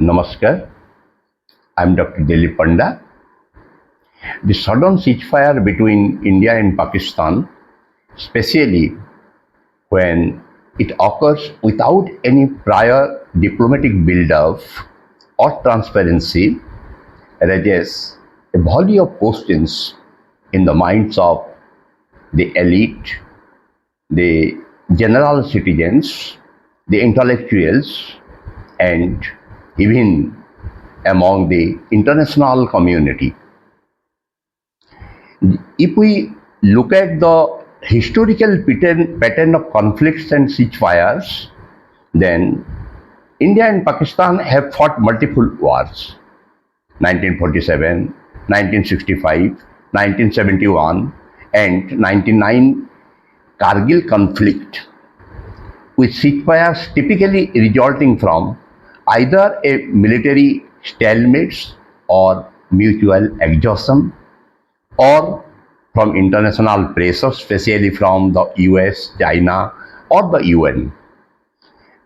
Namaskar, I'm Dr. Dilip Panda. The sudden ceasefire between India and Pakistan, especially when it occurs without any prior diplomatic build-up or transparency, raises a volley of questions in the minds of the elite, the general citizens, the intellectuals, and even among the international community. If we look at the historical pattern of conflicts and ceasefires, then India and Pakistan have fought multiple wars: 1947, 1965, 1971, and 1999 Kargil conflict, with ceasefires typically resulting from either a military stalemate or mutual exhaustion, or from international pressure, especially from the US, China, or the UN,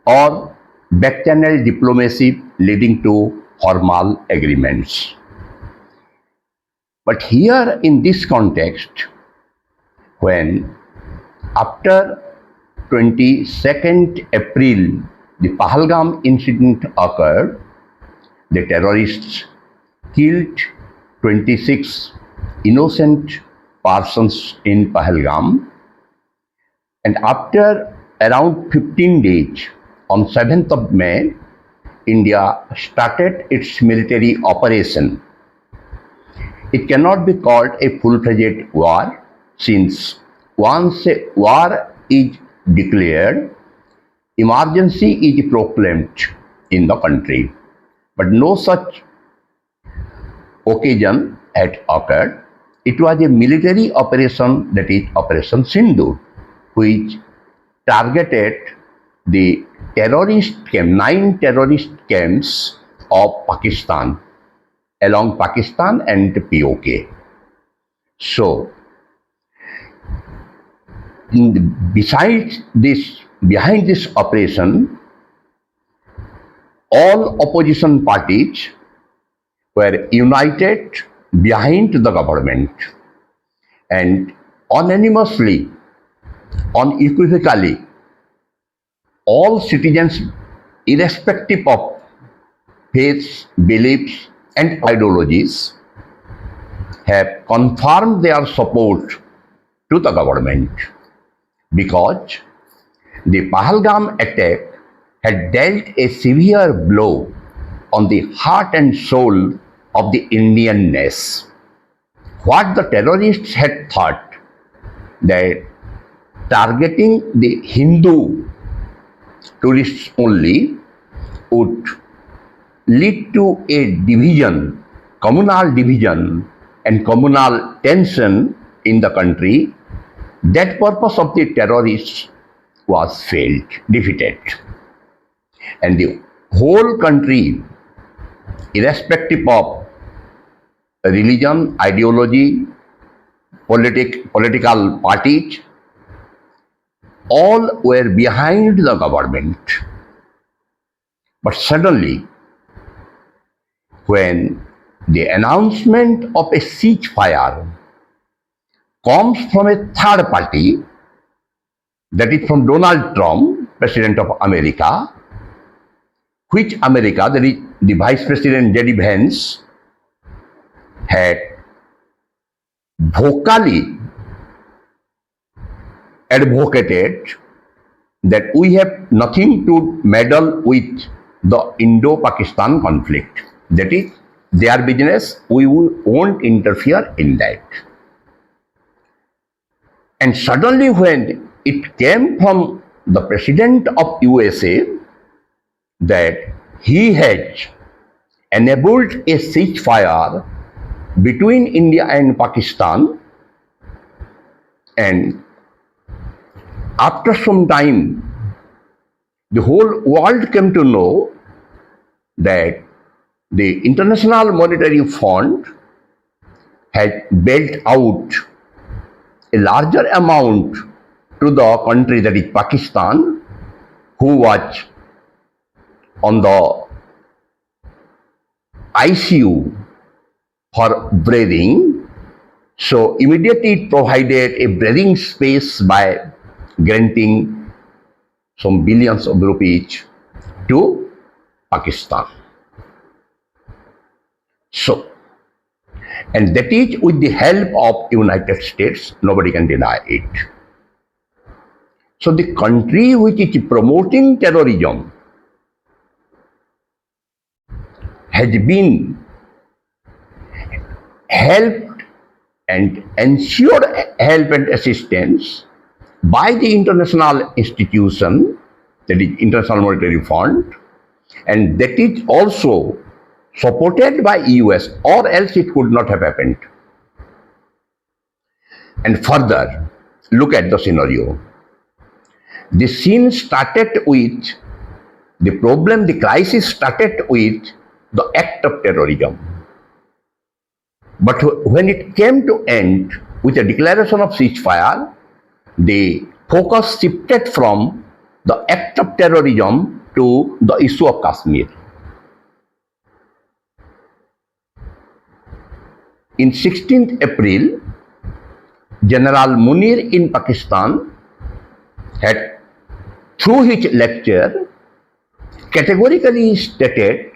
or back-channel diplomacy leading to formal agreements. But here in this context, when after 22nd April, the Pahalgam incident occurred, the terrorists killed 26 innocent persons in Pahalgam, and after around 15 days, on 7th of May, India started its military operation. It cannot be called a full-fledged war, since once a war is declared, emergency is proclaimed in the country. But no such occasion had occurred. It was a military operation, that is Operation Sindhu, which targeted the 9 terrorist camps of Pakistan, along Pakistan and POK. So, behind this operation, all opposition parties were united behind the government, and unanimously, unequivocally, all citizens, irrespective of faiths, beliefs, and ideologies, have confirmed their support to the government, because the Pahalgam attack had dealt a severe blow on the heart and soul of the Indianness. What the terrorists had thought, that targeting the Hindu tourists only would lead to a division, communal division and communal tension in the country, that purpose of the terrorists was failed, defeated. And the whole country, irrespective of religion, ideology, political parties, all were behind the government. But suddenly, when the announcement of a ceasefire comes from a third party, that is from Donald Trump, President of America, which America, that is the Vice President J.D. Vance, had vocally advocated that we have nothing to meddle with the Indo-Pakistan conflict. That is their business, we won't interfere in that. And suddenly when it came from the President of USA that he has enabled a ceasefire between India and Pakistan, and after some time, the whole world came to know that the International Monetary Fund had bailed out a larger amount to the country, that is Pakistan, who was on the ICU for breathing. So immediately it provided a breathing space by granting some billions of rupees to Pakistan. So, and that is with the help of United States, nobody can deny it. So the country which is promoting terrorism has been helped and ensured help and assistance by the international institution, that is International Monetary Fund, and that is also supported by US, or else it could not have happened. And further, look at the scenario. The scene started with the problem, the crisis started with the act of terrorism. But when it came to end with a declaration of ceasefire, the focus shifted from the act of terrorism to the issue of Kashmir. In 16th April, General Munir in Pakistan had, through his lecture, categorically stated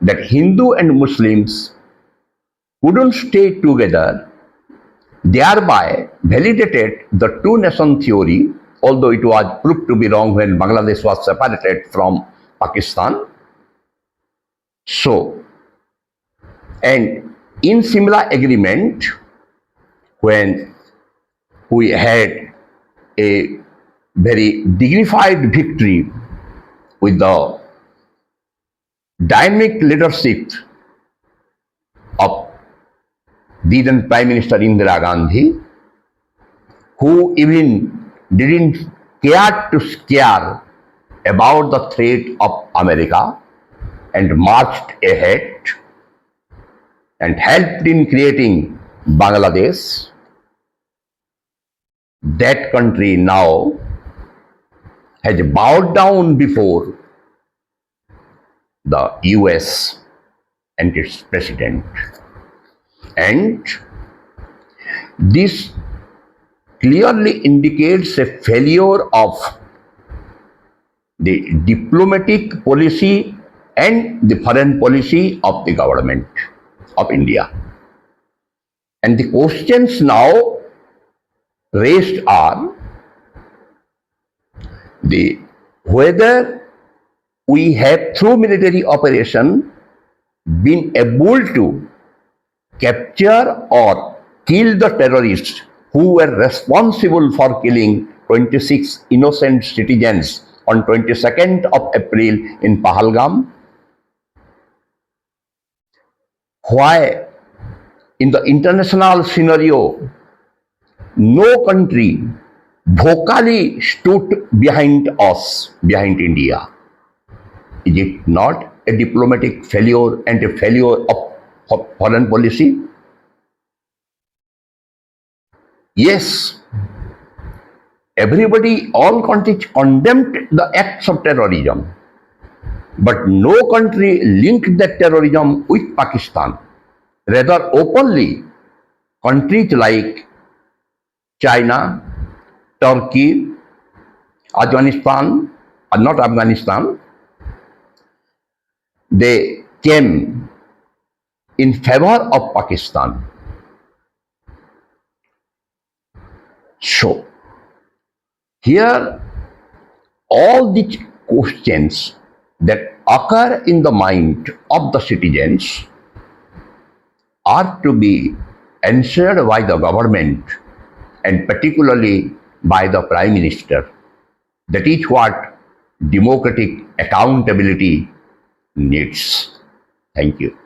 that Hindu and Muslims couldn't stay together, thereby validated the two-nation theory, although it was proved to be wrong when Bangladesh was separated from Pakistan. So, and in similar agreement, when we had a very dignified victory with the dynamic leadership of the then Prime Minister Indira Gandhi, who even didn't care to scare about the threat of America and marched ahead and helped in creating Bangladesh. That country now has bowed down before the US and its president. And this clearly indicates a failure of the diplomatic policy and the foreign policy of the government of India. And the questions now raised are whether we have, through military operation, been able to capture or kill the terrorists who were responsible for killing 26 innocent citizens on 22nd of April in Pahalgam. Why, in the international scenario, no country vocally stood behind us, behind India? Is it not a diplomatic failure and a failure of foreign policy? Yes, everybody, all countries condemned the acts of terrorism, but no country linked that terrorism with Pakistan. Rather openly, countries like China, Turkey, Afghanistan, or not Afghanistan, they came in favor of Pakistan. So, here all these questions that occur in the mind of the citizens are to be answered by the government and particularly by the Prime Minister. That is what democratic accountability needs. Thank you.